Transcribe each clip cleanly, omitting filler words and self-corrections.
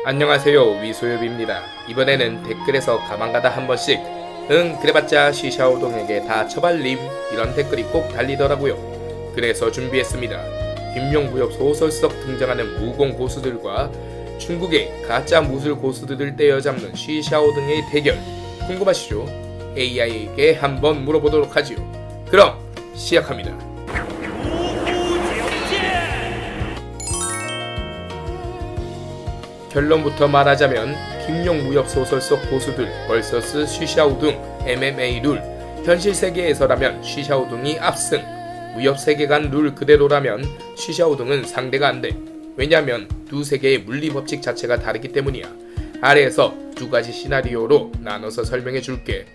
안녕하세요, 위소엽입니다. 이번에는 댓글에서 가만가다 한 번씩 그래봤자 시샤오동에게 다 처발림 이런 댓글이 꼭 달리더라고요. 그래서 준비했습니다. 김용무협 소설 속 등장하는 무공 고수들과 중국의 가짜 무술 고수들을 떼어잡는 시샤오등의 대결 궁금하시죠? AI에게 한번 물어보도록 하지요. 그럼 시작합니다. 결론부터 말하자면 김용무협 소설 속 고수들 vs 시샤오둥 MMA 룰. 현실 세계에서라면 시샤오둥이 압승, 무협 세계관 룰 그대로라면 시샤오둥은 상대가 안 돼. 왜냐면 두 세계의 물리 법칙 자체가 다르기 때문이야. 아래에서 두 가지 시나리오로 나눠서 설명해 줄게.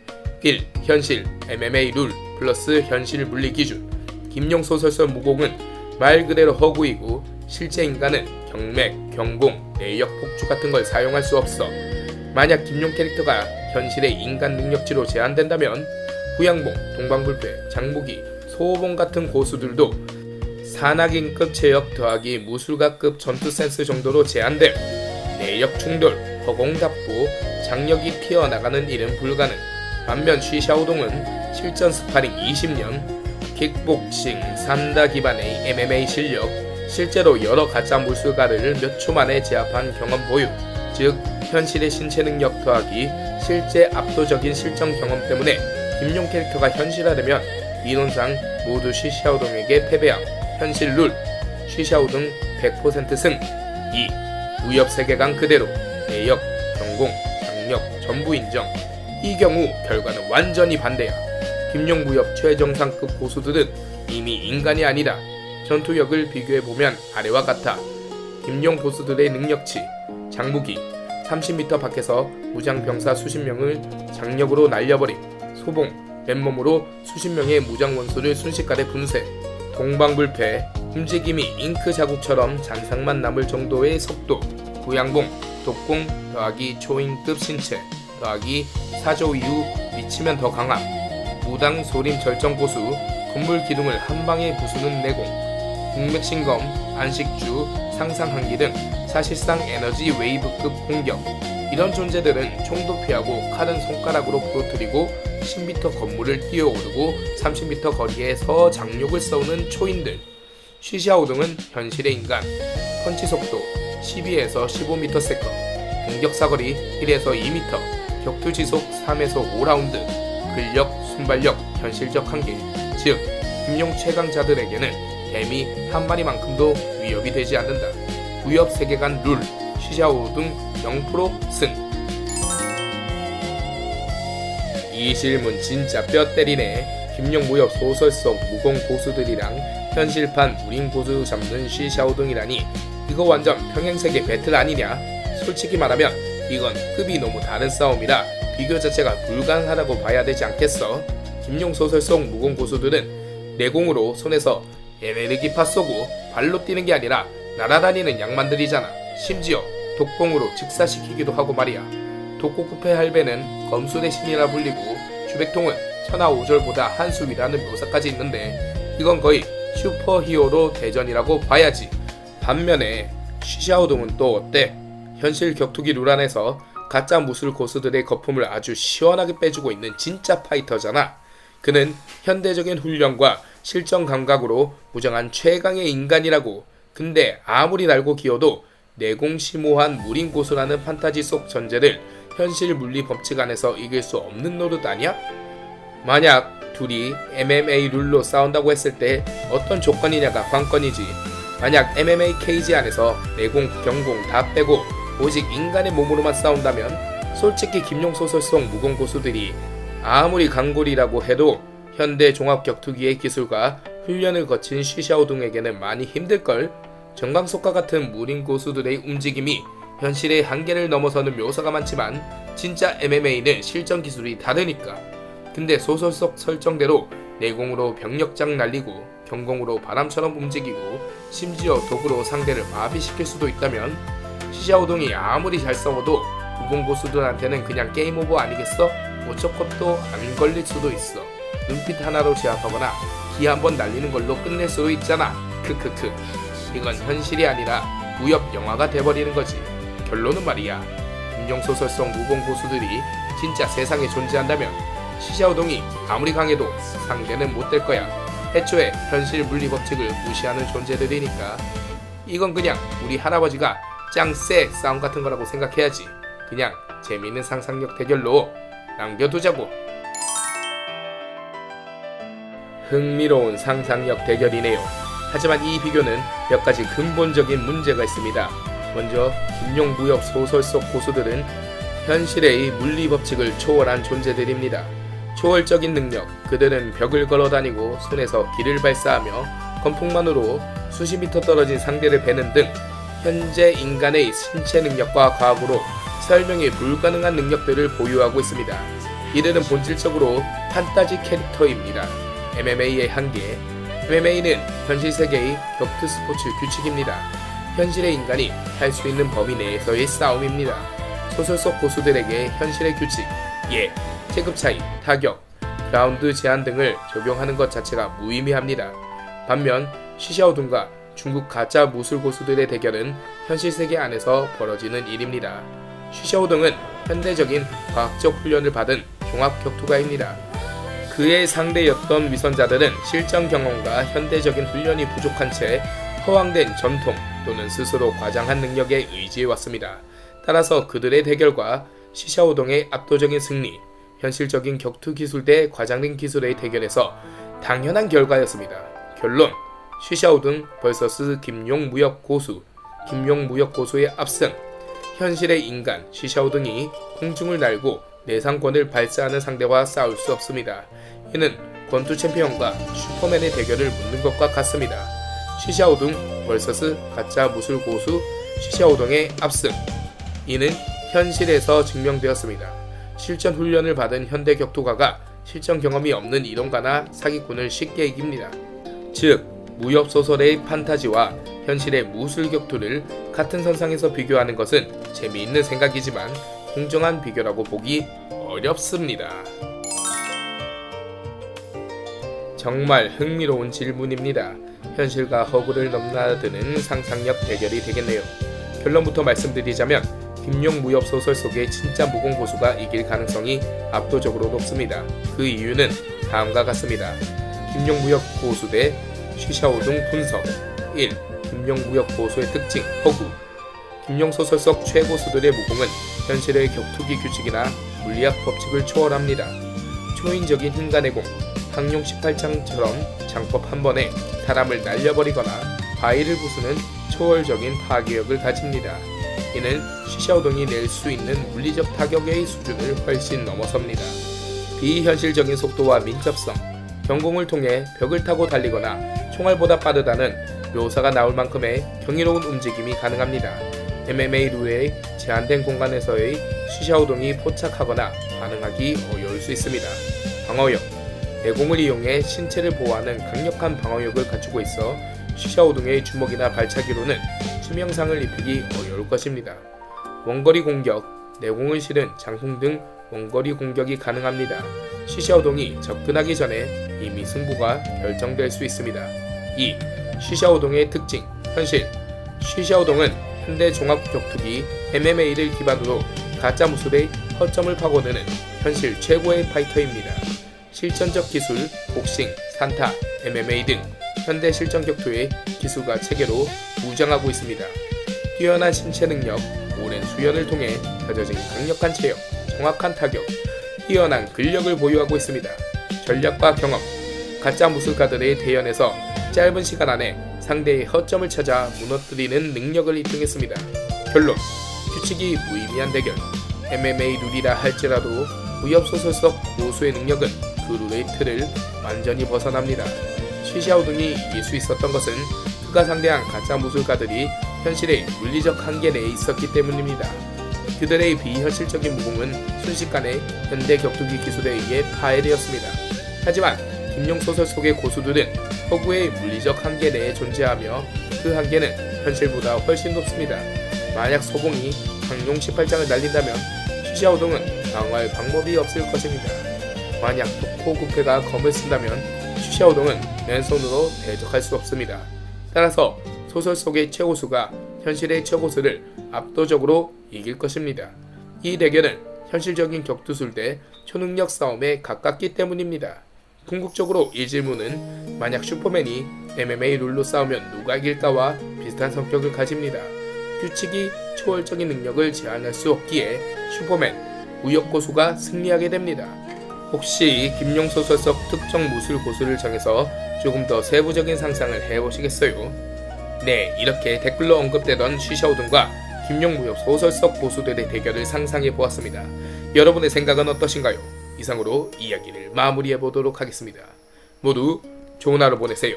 1. 현실 MMA 룰 플러스 현실 물리 기준. 김용 소설 속 무공은 말 그대로 허구이고 실제 인간은 경맥, 경공, 내역, 폭주 같은 걸 사용할 수 없어. 만약 김용 캐릭터가 현실의 인간 능력치로 제한된다면 구양봉, 동방불패, 장무기, 소호봉 같은 고수들도 산악인급 체력 더하기 무술가급 전투 센스 정도로 제한됨. 내역 충돌, 허공답보, 장력이 튀어나가는 일은 불가능. 반면 쉬샤오동은 실전 스파링 20년, 킥복싱 3다 기반의 MMA 실력, 실제로 여러 가짜 무술가를 몇 초 만에 제압한 경험 보유, 즉 현실의 신체 능력 더하기 실제 압도적인 실전 경험 때문에 김용 캐릭터가 현실화되면 이론상 모두 시샤오동에게 패배함. 현실 룰 시샤오동 100% 승. 2. 무협 세계관 그대로 내역, 경공, 장력 전부 인정. 이 경우 결과는 완전히 반대야. 김용 무협 최정상급 고수들은 이미 인간이 아니다. 전투력을 비교해보면 아래와 같아. 김용 고수들의 능력치 장무기 30m 밖에서 무장병사 수십 명을 장력으로 날려버림. 소봉 맨몸으로 수십 명의 무장 원수를 순식간에 분쇄. 동방불패 움직임이 잉크 자국처럼 잔상만 남을 정도의 속도. 구양봉 독공 더하기 초인급 신체 더하기 사조 이후 미치면 더 강함. 무당 소림 절정 고수 건물 기둥을 한 방에 부수는 내공. 국맥신검, 안식주, 상상한기 등 사실상 에너지 웨이브급 공격. 이런 존재들은 총도 피하고 칼은 손가락으로 부러뜨리고 10m 건물을 뛰어오르고 30m 거리에서 장욕을 쏘는 초인들. 시샤오등은 현실의 인간. 펀치 속도 12에서 15m/s, 공격 사거리 1에서 2m, 격투 지속 3에서 5라운드, 근력, 순발력, 현실적 한계. 즉 김용 최강자들에게는 개미 한 마리만큼도 위협이 되지 않는다. 무협 세계관 룰 시샤오등 0% 승. 이 질문 진짜 뼈 때리네. 김용 무협 소설 속 무공 고수들이랑 현실판 무린 고수 잡는 시샤오등이라니 이거 완전 평행세계 배틀 아니냐? 솔직히 말하면 이건 급이 너무 다른 싸움이라 비교 자체가 불가능하다고 봐야 되지 않겠어? 김용 소설 속 무공 고수들은 내공으로 손에서 에네르기파 쏘고 발로 뛰는 게 아니라 날아다니는 양만들이잖아. 심지어 독공으로 즉사시키기도 하고 말이야. 독고급의 할배는 검술의 신이라 불리고 주백통은 천하오절보다 한 수 위라는 묘사까지 있는데 이건 거의 슈퍼히어로 대전이라고 봐야지. 반면에 시샤오동은 또 어때? 현실 격투기 룰 안에서 가짜 무술 고수들의 거품을 아주 시원하게 빼주고 있는 진짜 파이터잖아. 그는 현대적인 훈련과 실전 감각으로 무장한 최강의 인간이라고. 근데 아무리 날고 기어도 내공심오한 무린 고수라는 판타지 속 전제를 현실 물리 법칙 안에서 이길 수 없는 노릇 아니야? 만약 둘이 MMA 룰로 싸운다고 했을 때 어떤 조건이냐가 관건이지. 만약 MMA 케이지 안에서 내공, 경공 다 빼고 오직 인간의 몸으로만 싸운다면 솔직히 김용 소설 속 무공 고수들이 아무리 강골이라고 해도 현대 종합 격투기의 기술과 훈련을 거친 시샤오둥에게는 많이 힘들걸. 정강석과 같은 무린 고수들의 움직임이 현실의 한계를 넘어서는 묘사가 많지만 진짜 MMA는 실전 기술이 다르니까. 근데 소설 속 설정대로 내공으로 병력장 날리고 경공으로 바람처럼 움직이고 심지어 독으로 상대를 마비시킬 수도 있다면 시샤오둥이 아무리 잘 싸워도 무공 고수들한테는 그냥 게임 오버 아니겠어? 오초컷도 안 걸릴 수도 있어. 눈빛 하나로 제압하거나 기 한번 날리는 걸로 끝낼 수도 있잖아. 크크크. 이건 현실이 아니라 무협 영화가 돼버리는 거지. 결론은 말이야, 김용소설 속 무공 고수들이 진짜 세상에 존재한다면 시샤오동이 아무리 강해도 상대는 못 될 거야. 애초에 현실 물리 법칙을 무시하는 존재들이니까. 이건 그냥 우리 할아버지가 짱쎄 싸움 같은 거라고 생각해야지. 그냥 재미있는 상상력 대결로 남겨두자고. 흥미로운 상상력 대결이네요. 하지만 이 비교는 몇 가지 근본적인 문제가 있습니다. 먼저 김용 무협 소설 속 고수들은 현실의 물리 법칙을 초월한 존재들입니다. 초월적인 능력, 그들은 벽을 걸어다니고 손에서 길을 발사하며 건폭만으로 수십 미터 떨어진 상대를 베는 등 현재 인간의 신체 능력과 과학으로 설명이 불가능한 능력들을 보유하고 있습니다. 이들은 본질적으로 판타지 캐릭터입니다. MMA의 한계. MMA는 현실 세계의 격투 스포츠 규칙입니다. 현실의 인간이 할 수 있는 범위 내에서의 싸움입니다. 소설 속 고수들에게 현실의 규칙, 체급 차이, 타격, 라운드 제한 등을 적용하는 것 자체가 무의미합니다. 반면 시샤오둥과 중국 가짜 무술 고수들의 대결은 현실 세계 안에서 벌어지는 일입니다. 시샤오둥은 현대적인 과학적 훈련을 받은 종합 격투가입니다. 그의 상대였던 위선자들은 실전 경험과 현대적인 훈련이 부족한 채 허황된 전통 또는 스스로 과장한 능력에 의지해왔습니다. 따라서 그들의 대결과 시샤오동의 압도적인 승리, 현실적인 격투 기술 대 과장된 기술의 대결에서 당연한 결과였습니다. 결론, 시샤오동 vs 김용 무협 고수. 김용 무협 고수의 압승. 현실의 인간 시샤오동이 공중을 날고 내상권을 발사하는 상대와 싸울 수 없습니다. 이는 권투 챔피언과 슈퍼맨의 대결을 묻는 것과 같습니다. 시샤오동 vs 가짜 무술 고수 시샤오동의 압승. 이는 현실에서 증명되었습니다. 실전 훈련을 받은 현대 격투가가 실전 경험이 없는 이론가나 사기꾼을 쉽게 이깁니다. 즉, 무협 소설의 판타지와 현실의 무술 격투를 같은 선상에서 비교하는 것은 재미있는 생각이지만 공정한 비교라고 보기 어렵습니다. 정말 흥미로운 질문입니다. 현실과 허구를 넘나드는 상상력 대결이 되겠네요. 결론부터 말씀드리자면 김용 무협 소설 속의 진짜 무공 고수가 이길 가능성이 압도적으로 높습니다. 그 이유는 다음과 같습니다. 김용 무협 고수 대 시샤오둥 분석. 1. 김용 무협 고수의 특징, 허구. 김용 소설 속 최고수들의 무공은 현실의 격투기 규칙이나 물리학 법칙을 초월합니다. 초인적인 힘간의 공, 항용 18장처럼 장법 한 번에 사람을 날려버리거나 바위를 부수는 초월적인 파괴력을 가집니다. 이는 시샤오동이 낼 수 있는 물리적 타격의 수준을 훨씬 넘어섭니다. 비현실적인 속도와 민첩성, 경공을 통해 벽을 타고 달리거나 총알보다 빠르다는 묘사가 나올 만큼의 경이로운 움직임이 가능합니다. MMA 룰의 제한된 공간에서의 시샤오동이 포착하거나 반응하기 어려울 수 있습니다. 방어력, 내공을 이용해 신체를 보호하는 강력한 방어력을 갖추고 있어 시샤오동의 주먹이나 발차기로는 치명상을 입히기 어려울 것입니다. 원거리 공격, 내공을 실은 장풍 등 원거리 공격이 가능합니다. 시샤오동이 접근하기 전에 이미 승부가 결정될 수 있습니다. 2. 시샤오동의 특징, 현실. 시샤오동은 현대 종합 격투기 MMA를 기반으로 가짜 무술의 허점을 파고드는 현실 최고의 파이터입니다. 실전적 기술, 복싱, 산타, MMA 등 현대 실전 격투의 기술과 체계로 무장하고 있습니다. 뛰어난 신체 능력, 오랜 수련을 통해 다져진 강력한 체력, 정확한 타격, 뛰어난 근력을 보유하고 있습니다. 전략과 경험, 가짜 무술가들의 대연에서 짧은 시간 안에 상대의 허점을 찾아 무너뜨리는 능력을 입증했습니다. 결론, 규칙이 무의미한 대결. MMA 룰이라 할지라도 무협 소설 속 고수의 능력은 그 룰의 틀을 완전히 벗어납니다. 시샤오둥이 이길 수 있었던 것은 그가 상대한 가짜 무술가들이 현실의 물리적 한계 내에 있었기 때문입니다. 그들의 비현실적인 무공은 순식간에 현대 격투기 기술에 의해 파해되었습니다. 하지만 김용 소설 속의 고수들은 허구의 물리적 한계 내에 존재하며 그 한계는 현실보다 훨씬 높습니다. 만약 소봉이 항용 18장을 날린다면 시샤오동은 방어할 방법이 없을 것입니다. 만약 독호구패가 검을 쓴다면 시샤오동은 맨손으로 대적할 수 없습니다. 따라서 소설 속의 최고수가 현실의 최고수를 압도적으로 이길 것입니다. 이 대결은 현실적인 격투술 대 초능력 싸움에 가깝기 때문입니다. 궁극적으로 이 질문은 만약 슈퍼맨이 MMA 룰로 싸우면 누가 이길까와 비슷한 성격을 가집니다. 규칙이 초월적인 능력을 제한할 수 없기에 슈퍼맨, 무협고수가 승리하게 됩니다. 혹시 김용소설 속 특정 무술 고수를 정해서 조금 더 세부적인 상상을 해보시겠어요? 네, 이렇게 댓글로 언급되던 쉬샤오둔과 김용무협 소설 속 고수들의 대결을 상상해보았습니다. 여러분의 생각은 어떠신가요? 이상으로 이야기를 마무리해보도록 하겠습니다. 모두 좋은 하루 보내세요.